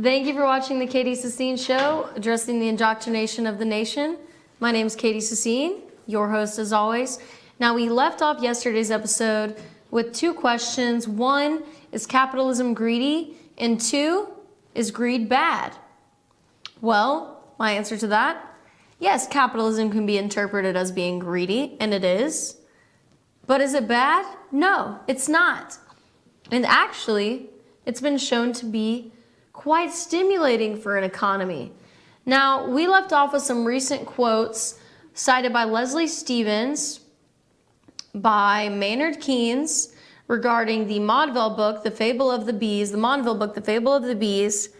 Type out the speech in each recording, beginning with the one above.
Thank you for watching the Katie Sassine Show, addressing the indoctrination of the nation. My name is Katie Sassine, your host as always. Now, we left off yesterday's episode with two questions. One, is capitalism greedy? And two, is greed bad? Well, my answer to that, yes, capitalism can be interpreted as being greedy, and it is. But is it bad? No, it's not. And actually, it's been shown to be quite stimulating for an economy. Now, we left off with some recent quotes cited by Leslie Stevens, by Maynard Keynes, regarding the Maudeville book, The Fable of the Bees, the Maudeville book, The Fable of the Bees.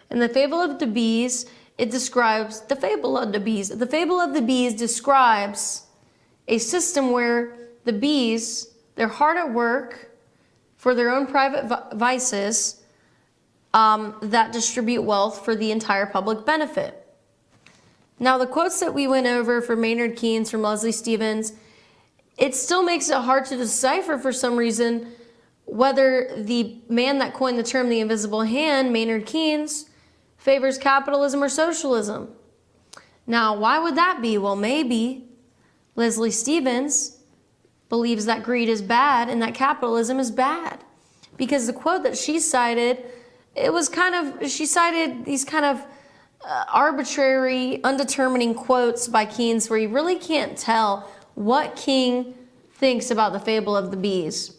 And the Fable of the Bees, it describes, the Fable of the Bees describes a system where the bees, they're hard at work for their own private vices, that distribute wealth for the entire public benefit. Now, the quotes that we went over from Maynard Keynes, from Leslie Stevens, it still makes it hard to decipher for some reason whether the man that coined the term the invisible hand, Maynard Keynes, favors capitalism or socialism. Now, why would that be? Well, maybe Leslie Stevens believes that greed is bad and that capitalism is bad. Because the quote that she cited, she cited these kind of arbitrary, undetermining quotes by Keynes where you really can't tell what King thinks about the Fable of the Bees.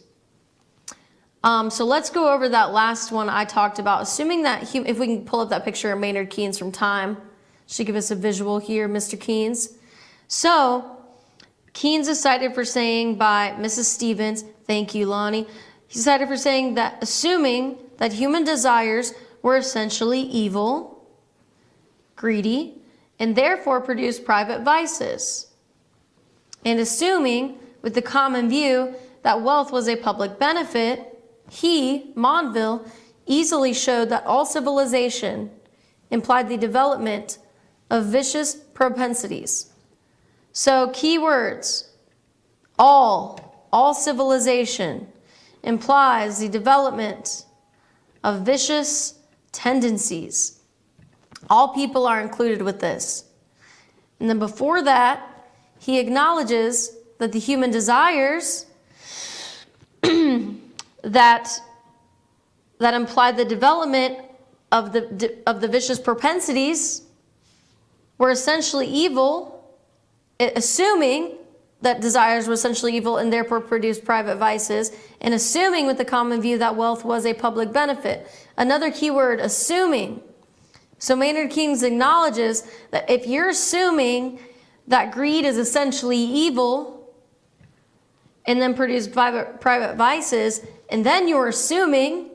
So let's go over that last one I talked about. Assuming that, if we can pull up that picture of Maynard Keynes from Time, she give us a visual here, Mr. Keynes. So, Keynes is cited for saying by Mrs. Stevens, thank you, Lonnie, he's cited for saying that assuming that human desires were essentially evil, greedy, and therefore produced private vices. And assuming, with the common view, that wealth was a public benefit, he, Maudeville, easily showed that all civilization implied the development of vicious propensities. So, key words, all civilization implies the development of vicious tendencies. All people are included with this. And then before that, he acknowledges that the human desires that imply the development of the vicious propensities were essentially evil, assuming that desires were essentially evil and therefore produced private vices, and assuming with the common view that wealth was a public benefit. Another key word, assuming. So Maynard Keynes acknowledges that if you're assuming that greed is essentially evil and then produce private vices, and then you're assuming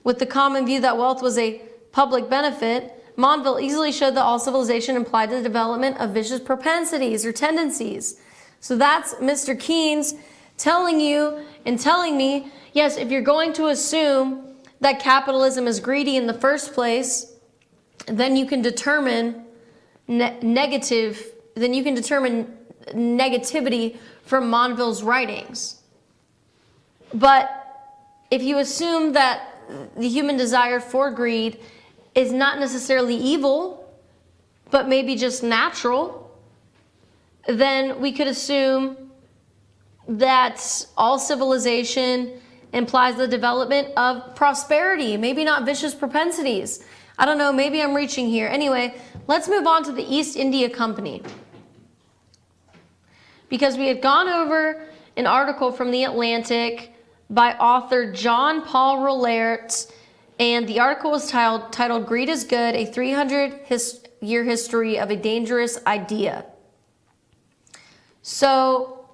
with the common view that wealth was a public benefit, Maudeville easily showed that all civilization implied the development of vicious propensities or tendencies. So that's Mr. Keynes telling you and telling me, yes, if you're going to assume that capitalism is greedy in the first place, then you can determine negativity from Maudeville's writings. But if you assume that the human desire for greed is not necessarily evil, but maybe just natural, then we could assume that all civilization implies the development of prosperity, maybe not vicious propensities. I don't know, maybe I'm reaching here. Anyway, let's move on to the East India Company. Because we had gone over an article from The Atlantic by author John Paul Rollert, and the article was titled Greed is Good, a 300-year history of a dangerous idea. So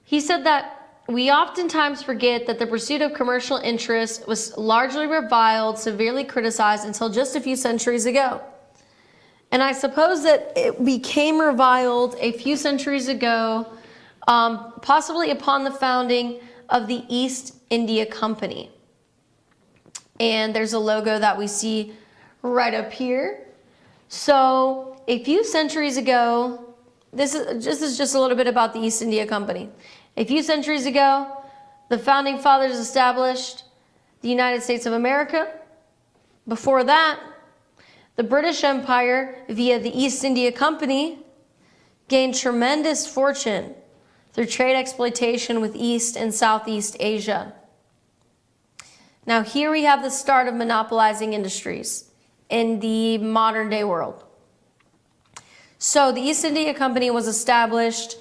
he said that we oftentimes forget that the pursuit of commercial interest was largely reviled, severely criticized until just a few centuries ago. And I suppose that it became reviled a few centuries ago, possibly upon the founding of the East India Company. And there's a logo that we see right up here. So a few centuries ago, this is just a little bit about the East India Company. A few centuries ago, the founding fathers established the United States of America, Before that, the British Empire, via the East India Company, gained tremendous fortune through trade exploitation with East and Southeast Asia. Now here we have the start of monopolizing industries in the modern day world. So the East India Company was established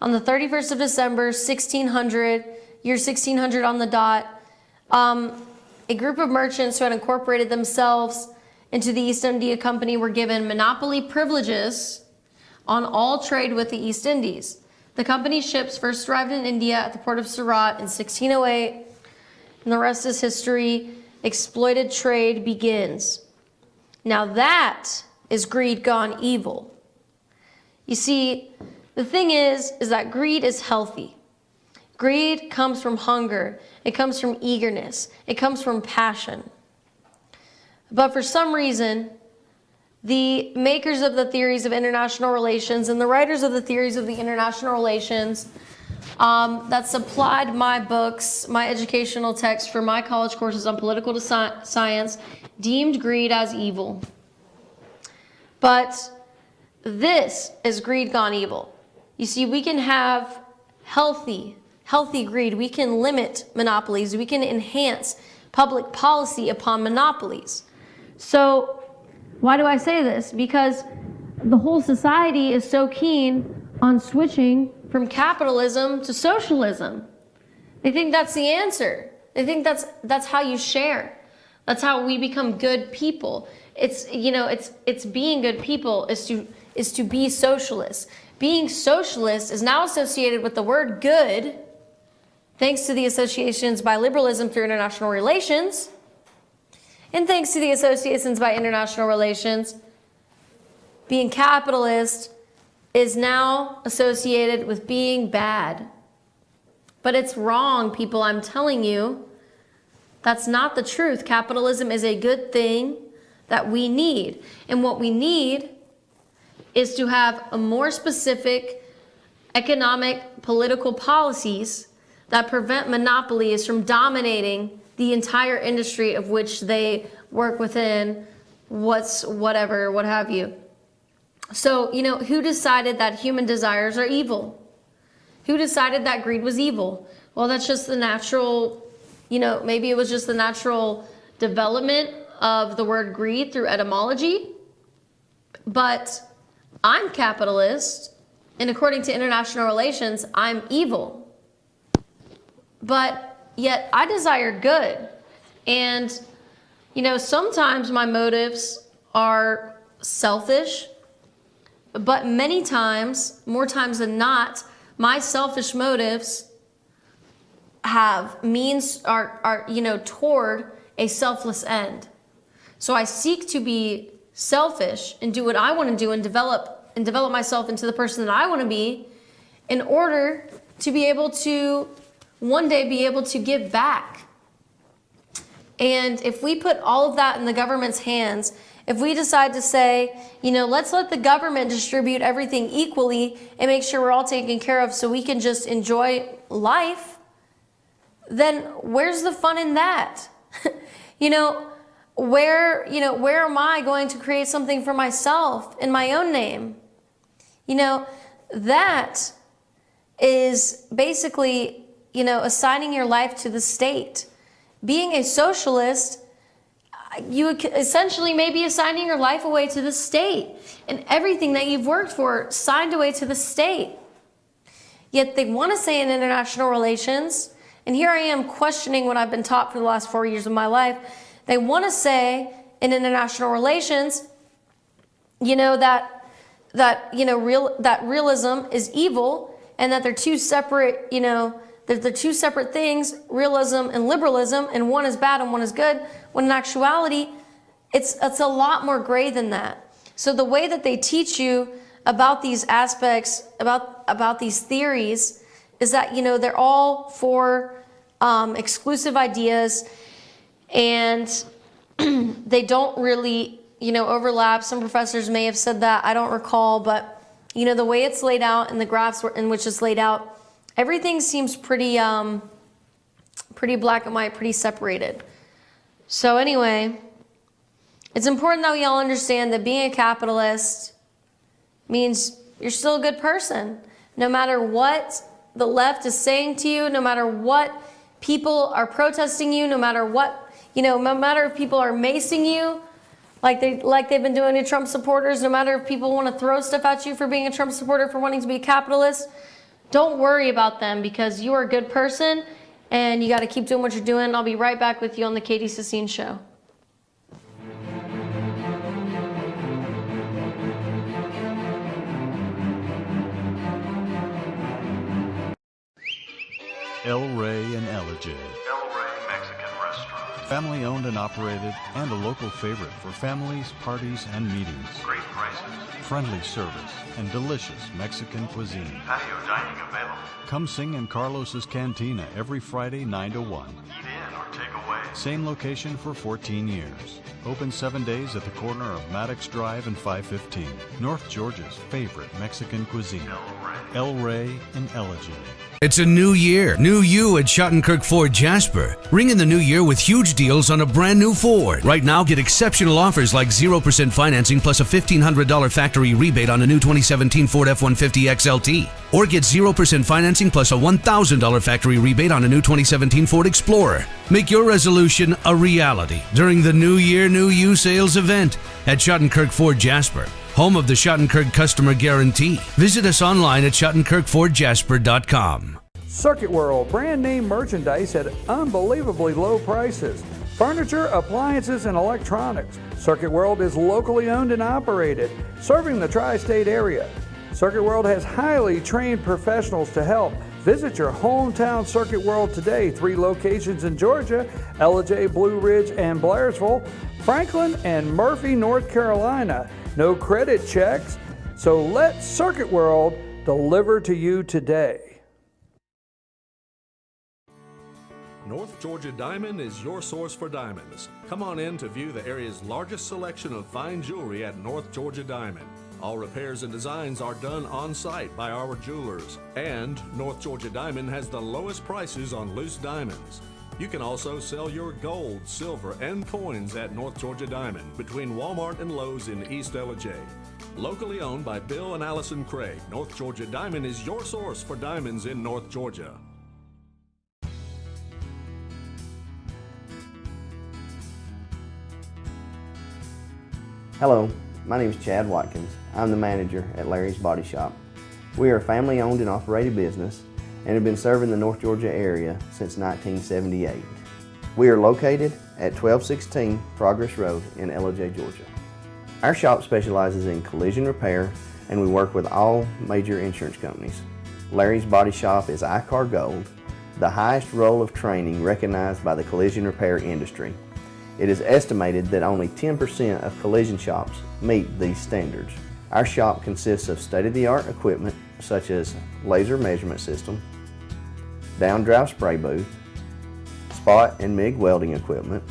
on the 31st of December, 1600, year 1600 on the dot. A group of merchants who had incorporated themselves into the East India Company were given monopoly privileges on all trade with the East Indies. The company's ships first arrived in India at the port of Surat in 1608, and the rest is history. Exploited trade begins. Now that is greed gone evil. You see, the thing is that greed is healthy. Greed comes from hunger. It comes from eagerness. It comes from passion. But for some reason, the makers of the theories of international relations and the writers of the theories of the international relations that supplied my books, my educational texts for my college courses on political science, deemed greed as evil. But this is greed gone evil. You see, we can have healthy greed. We can limit monopolies. We can enhance public policy upon monopolies. So why do I say this? Because the whole society is so keen on switching from capitalism to socialism. They think that's the answer. They think that's how you share. That's how we become good people. It's being good people is to be socialist. Being socialist is now associated with the word good, thanks to the associations by liberalism through international relations, and thanks to the associations by international relations, being capitalist is now associated with being bad. But it's wrong, people, I'm telling you. That's not the truth. Capitalism is a good thing that we need. And what we need is to have a more specific economic, political policies that prevent monopolies from dominating the entire industry of which they work within, whatever, what have you. So, who decided that human desires are evil? Who decided that greed was evil? Well, that's just the natural, maybe it was just the natural development of the word greed through etymology. But I'm capitalist, and according to international relations, I'm evil. But yet I desire good. And, sometimes my motives are selfish, but many times, more times than not, my selfish motives have means are toward a selfless end. So I seek to be selfish and do what I want to do and develop myself into the person that I want to be in order to be able to one day be able to give back. And if we put all of that in the government's hands, if we decide to say, let's let the government distribute everything equally and make sure we're all taken care of so we can just enjoy life, then where's the fun in that? Where am I going to create something for myself in my own name? That is basically, assigning your life to the state. Being a socialist, you essentially may be assigning your life away to the state and everything that you've worked for signed away to the state. Yet they want to say in international relations, and here I am questioning what I've been taught for the last 4 years of my life. They want to say in international relations, that realism is evil and that they're two separate, that they're two separate things, realism and liberalism, and one is bad and one is good, when in actuality, it's a lot more gray than that. So the way that they teach you about these aspects, about these theories, is that, they're all for exclusive ideas, and they don't really, overlap. Some professors may have said that, I don't recall, but, the way it's laid out and the graphs in which it's laid out, everything seems pretty black and white, pretty separated. So anyway, It's important that we all understand that being a capitalist means you're still a good person. No matter what the left is saying to you, no matter what people are protesting you, no matter what, no matter if people are macing you, like they've been doing to Trump supporters, no matter if people want to throw stuff at you for being a Trump supporter, for wanting to be a capitalist, don't worry about them because you are a good person and you got to keep doing what you're doing. I'll be right back with you on the Katie Sassine Show. El Rey and Elijah. El Rey Mexican Restaurant. Family owned and operated and a local favorite for families, parties, and meetings. Great prices. Friendly service and delicious Mexican cuisine. Patio dining available. Come sing in Carlos's Cantina every Friday 9 to 1. Eat in or take away. Same location for 14 years. Open 7 days at the corner of Maddox Drive and 515. North Georgia's favorite Mexican cuisine. El Rey and Elijah. It's a new year. New you at Schottenkirk Ford Jasper. Ring in the new year with huge deals on a brand new Ford. Right now, get exceptional offers like 0% financing plus a $1,500 factory rebate on a new 2017 Ford F-150 XLT. Or get 0% financing plus a $1,000 factory rebate on a new 2017 Ford Explorer. Make your resolution a reality during the New Year, New You sales event at Schottenkirk Ford Jasper, home of the Schottenkirk Customer Guarantee. Visit us online at SchottenkirkFordJasper.com. Circuit World, brand name merchandise at unbelievably low prices. Furniture, appliances, and electronics. Circuit World is locally owned and operated, serving the tri-state area. Circuit World has highly trained professionals to help. Visit your hometown Circuit World today. 3 locations in Georgia: Elijah, Blue Ridge, and Blairsville, Franklin, and Murphy, North Carolina. No credit checks, so let Circuit World deliver to you today. North Georgia Diamond is your source for diamonds. Come on in to view the area's largest selection of fine jewelry at North Georgia Diamond. All repairs and designs are done on site by our jewelers. And North Georgia Diamond has the lowest prices on loose diamonds. You can also sell your gold, silver, and coins at North Georgia Diamond between Walmart and Lowe's in East Elijah. Locally owned by Bill and Allison Craig, North Georgia Diamond is your source for diamonds in North Georgia. Hello, my name is Chad Watkins. I'm the manager at Larry's Body Shop. We are a family-owned and operated business and have been serving the North Georgia area since 1978. We are located at 1216 Progress Road in Elijah, Georgia. Our shop specializes in collision repair and we work with all major insurance companies. Larry's Body Shop is ICAR Gold, the highest role of training recognized by the collision repair industry. It is estimated that only 10% of collision shops meet these standards. Our shop consists of state-of-the-art equipment such as laser measurement system, down-drive spray booth, spot and MIG welding equipment.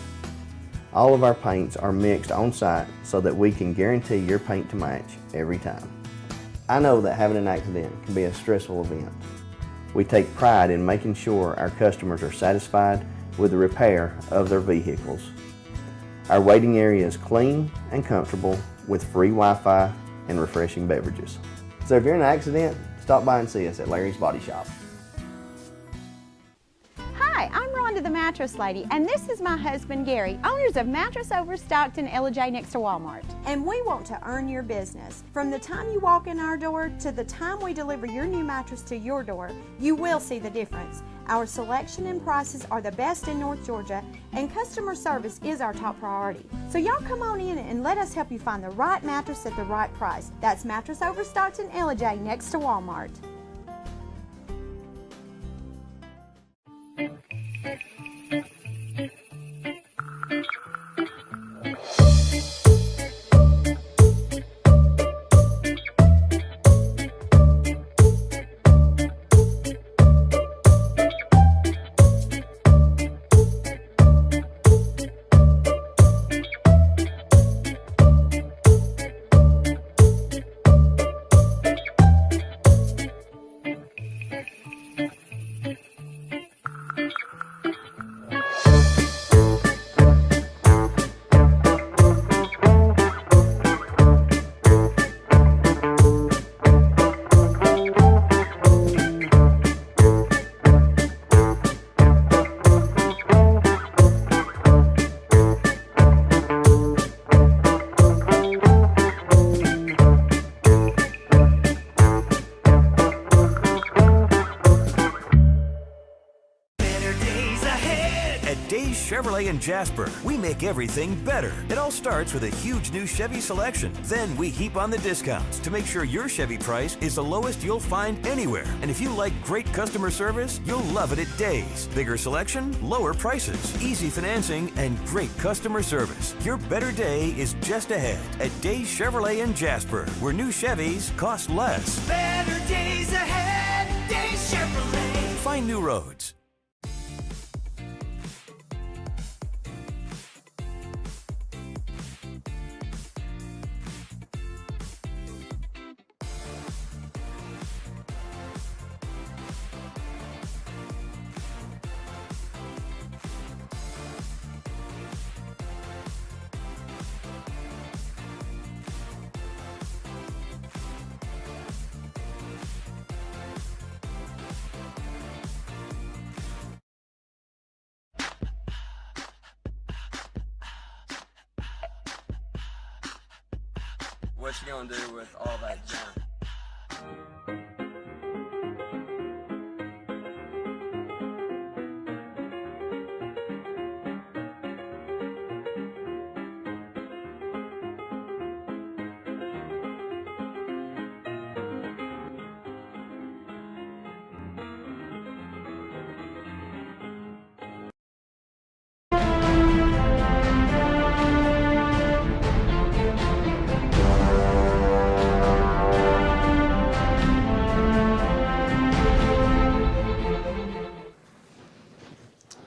All of our paints are mixed on-site so that we can guarantee your paint to match every time. I know that having an accident can be a stressful event. We take pride in making sure our customers are satisfied with the repair of their vehicles. Our waiting area is clean and comfortable with free Wi-Fi and refreshing beverages. So if you're in an accident, stop by and see us at Larry's Body Shop. Hi, I'm Rhonda the Mattress Lady, and this is my husband Gary, owners of Mattress Overstocked in Elijah next to Walmart. And we want to earn your business. From the time you walk in our door to the time we deliver your new mattress to your door, you will see the difference. Our selection and prices are the best in North Georgia, and customer service is our top priority. So y'all come on in and let us help you find the right mattress at the right price. That's Mattress Overstocked in Elijah next to Walmart. Chevrolet in Jasper. We make everything better. It all starts with a huge new Chevy selection. Then we heap on the discounts to make sure your Chevy price is the lowest you'll find anywhere. And if you like great customer service, you'll love it at Days. Bigger selection, lower prices, easy financing, and great customer service. Your better day is just ahead at Days Chevrolet in Jasper, where new Chevys cost less. Better days ahead, Days Chevrolet. Find new roads. What you gonna do with all that junk?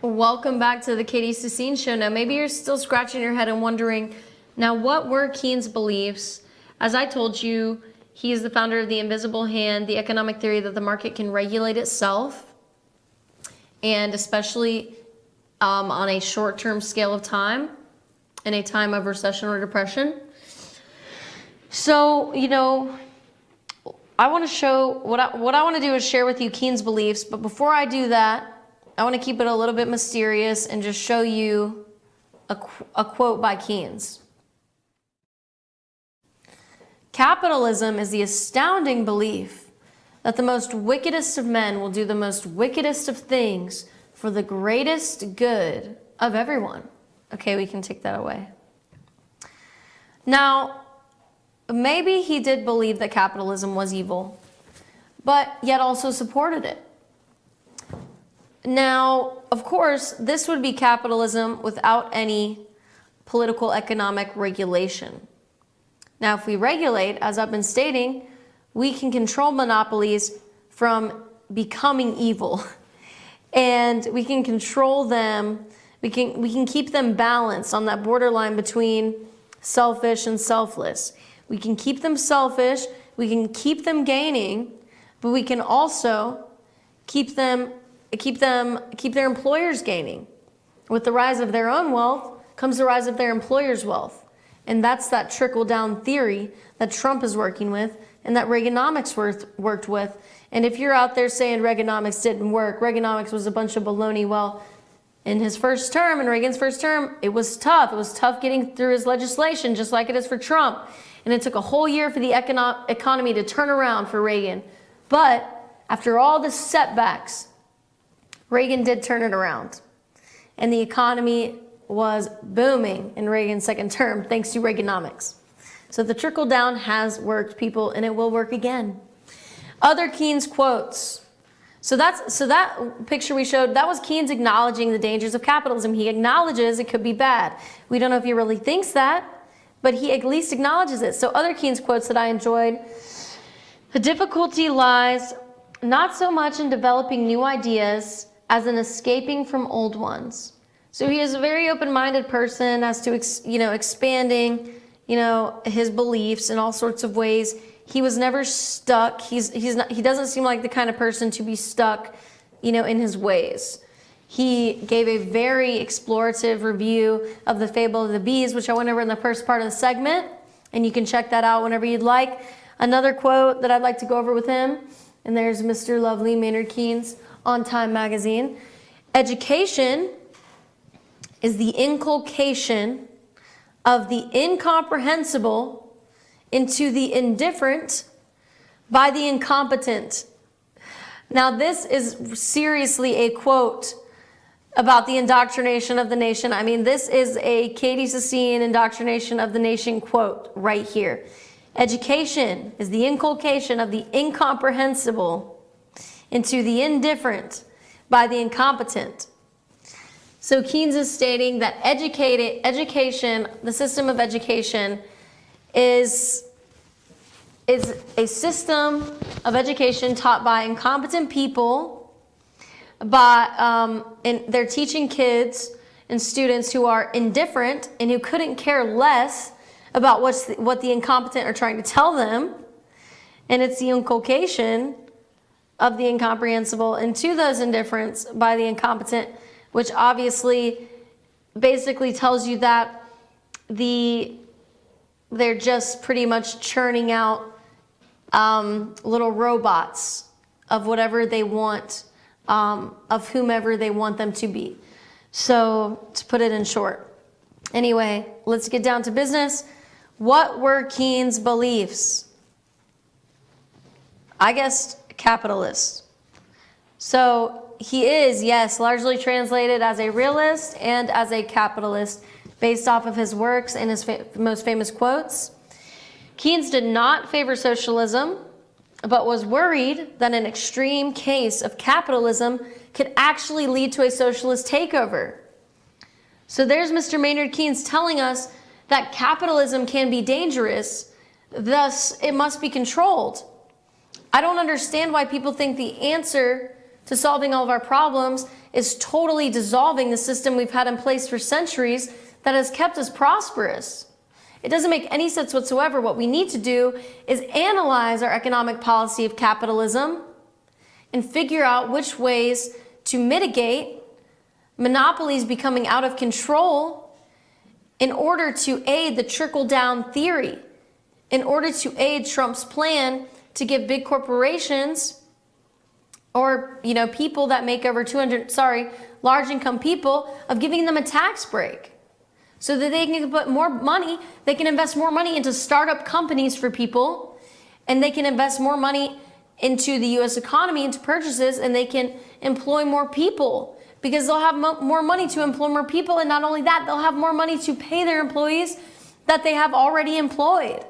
Welcome back to the Katie Sassine Show. Now, maybe you're still scratching your head and wondering, now what were Keynes' beliefs? As I told you, he is the founder of the invisible hand, the economic theory that the market can regulate itself, and especially on a short-term scale of time, in a time of recession or depression. So, you know, I want to show, what I want to do is share with you Keynes' beliefs, but before I do that, I want to keep it a little bit mysterious and just show you a quote by Keynes. Capitalism is the astounding belief that the most wickedest of men will do the most wickedest of things for the greatest good of everyone. Okay, we can take that away. Now, maybe he did believe that capitalism was evil, but yet also supported it. Now, of course, this would be capitalism without any political economic regulation. Now, if we regulate, as I've been stating, we can control monopolies from becoming evil. And we can control them, we can keep them balanced on that borderline between selfish and selfless. We can keep them selfish, we can keep them gaining, but we can also keep their employers gaining. With the rise of their own wealth comes the rise of their employers' wealth. And that's that trickle-down theory that Trump is working with and that Reaganomics worked with. And if you're out there saying Reaganomics didn't work, Reaganomics was a bunch of baloney, well, in his first term, in Reagan's first term, it was tough. It was tough getting through his legislation, just like it is for Trump. And it took a whole year for the economy to turn around for Reagan. But after all the setbacks, Reagan did turn it around. And the economy was booming in Reagan's second term, thanks to Reaganomics. So the trickle down has worked, people, and it will work again. Other Keynes quotes. So that picture we showed, that was Keynes acknowledging the dangers of capitalism. He acknowledges it could be bad. We don't know if he really thinks that, but he at least acknowledges it. So other Keynes quotes that I enjoyed, the difficulty lies not so much in developing new ideas as in escaping from old ones. So he is a very open-minded person as to, expanding, his beliefs in all sorts of ways. He was never stuck. He doesn't seem like the kind of person to be stuck, in his ways. He gave a very explorative review of the Fable of the Bees, which I went over in the first part of the segment, and you can check that out whenever you'd like. Another quote that I'd like to go over with him, and there's Mr. Lovely Maynard Keynes on Time magazine. Education is the inculcation of the incomprehensible into the indifferent by the incompetent. Now, this is seriously a quote about the indoctrination of the nation. I mean, this is a Katie Sassine indoctrination of the nation quote right here. Education is the inculcation of the incomprehensible into the indifferent by the incompetent. So Keynes is stating that education, the system of education, is a system of education taught by incompetent people, and they're teaching kids and students who are indifferent and who couldn't care less about what the incompetent are trying to tell them. And it's the inculcation of the incomprehensible into those indifferents by the incompetent, which obviously basically tells you that they're just pretty much churning out little robots of whatever they want, of whomever they want them to be. So, to put it in short. Anyway, let's get down to business. What were Keynes' beliefs? I guess capitalist. So, he is, yes, largely translated as a realist and as a capitalist based off of his works and his most famous quotes. Keynes did not favor socialism, but was worried that an extreme case of capitalism could actually lead to a socialist takeover. So there's Mr. Maynard Keynes telling us that capitalism can be dangerous, thus it must be controlled. I don't understand why people think the answer to solving all of our problems is totally dissolving the system we've had in place for centuries that has kept us prosperous. It doesn't make any sense whatsoever. What we need to do is analyze our economic policy of capitalism and figure out which ways to mitigate monopolies becoming out of control in order to aid the trickle-down theory, in order to aid Trump's plan to give big corporations or, people that make over large income people, of giving them a tax break so that they can put more money, they can invest more money into startup companies for people, and they can invest more money into the U.S. economy, into purchases, and they can employ more people because they'll have more money to employ more people. And not only that, they'll have more money to pay their employees that they have already employed.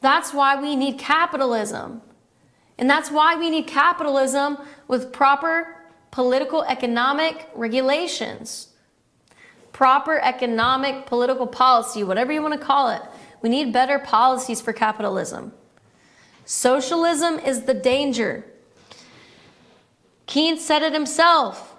That's why we need capitalism. And that's why we need capitalism with proper political economic regulations. Proper economic political policy, whatever you want to call it. We need better policies for capitalism. Socialism is the danger. Keynes said it himself.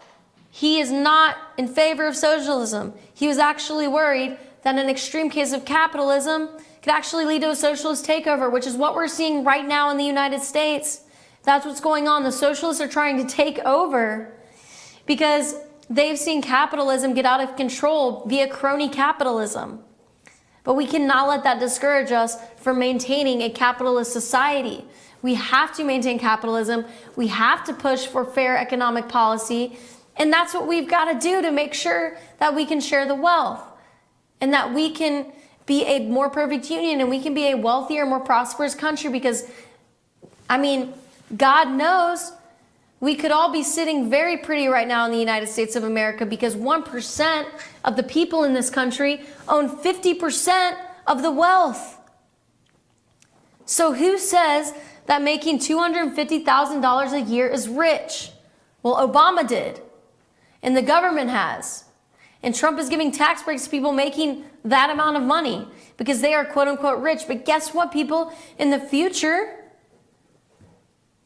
He is not in favor of socialism. He was actually worried that an extreme case of capitalism could actually lead to a socialist takeover, which is what we're seeing right now in the United States. That's what's going on. The socialists are trying to take over because they've seen capitalism get out of control via crony capitalism. But we cannot let that discourage us from maintaining a capitalist society. We have to maintain capitalism. We have to push for fair economic policy. And that's what we've got to do to make sure that we can share the wealth and that we can be a more perfect union and we can be a wealthier, more prosperous country because, God knows we could all be sitting very pretty right now in the United States of America because 1% of the people in this country own 50% of the wealth. So who says that making $250,000 a year is rich? Well, Obama did, and the government has. And Trump is giving tax breaks to people making that amount of money because they are quote unquote rich. But guess what, people? In the future,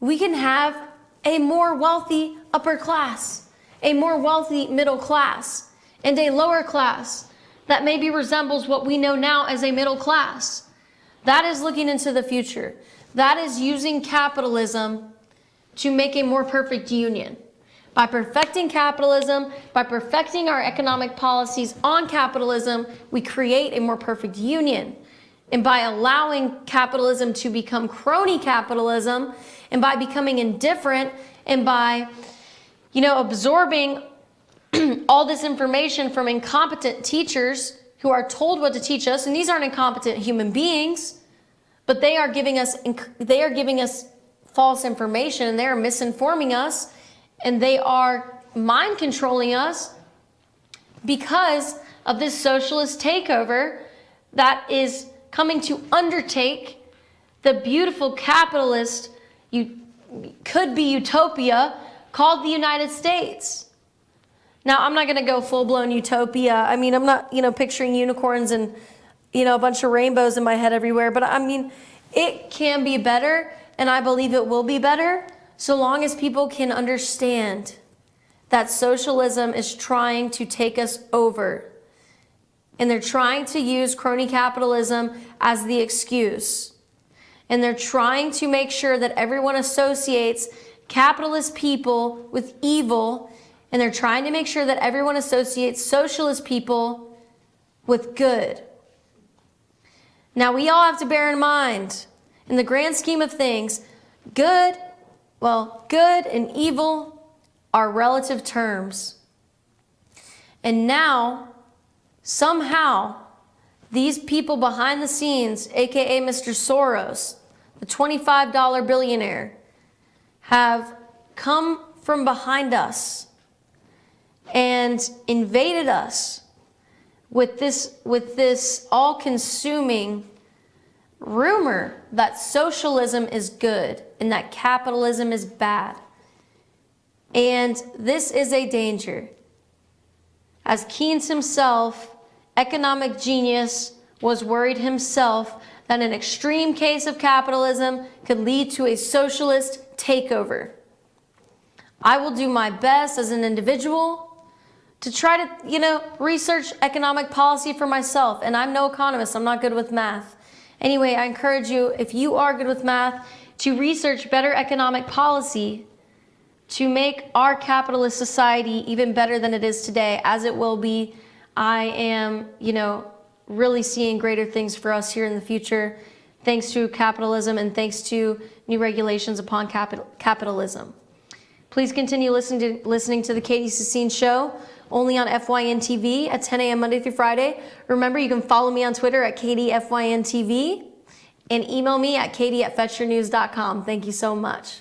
we can have a more wealthy upper class, a more wealthy middle class, and a lower class that maybe resembles what we know now as a middle class. That is looking into the future. That is using capitalism to make a more perfect union. By perfecting capitalism, by perfecting our economic policies on capitalism, we create a more perfect union. And by allowing capitalism to become crony capitalism, and by becoming indifferent, and by, absorbing all this information from incompetent teachers who are told what to teach us, and these aren't incompetent human beings, but they are giving us false information, and they are misinforming us, and they are mind controlling us because of this socialist takeover that is coming to undertake the beautiful capitalist, could be utopia called the United States. Now, I'm not going to go full-blown utopia. I mean, I'm not, picturing unicorns and, a bunch of rainbows in my head everywhere. But I mean, it can be better, and I believe it will be better, so long as people can understand that socialism is trying to take us over. And they're trying to use crony capitalism as the excuse. And they're trying to make sure that everyone associates capitalist people with evil, and they're trying to make sure that everyone associates socialist people with good. Now, we all have to bear in mind, in the grand scheme of things, good and evil are relative terms. And now, somehow, these people behind the scenes, aka Mr. Soros, the $25 billionaire, have come from behind us and invaded us with this all-consuming rumor that socialism is good and that capitalism is bad. And this is a danger. As Keynes himself, economic genius, was worried himself that an extreme case of capitalism could lead to a socialist takeover. I will do my best as an individual to try to, research economic policy for myself. And I'm no economist. I'm not good with math. Anyway, I encourage you, if you are good with math, to research better economic policy to make our capitalist society even better than it is today, as it will be. I am, really seeing greater things for us here in the future, thanks to capitalism and thanks to new regulations upon capitalism. Please continue listening to the Katie Sassine Show, only on FYN TV at 10 a.m. Monday through Friday. Remember, you can follow me on Twitter at KatieFYNTV and email me at katie@fetchyournews.com. Thank you so much.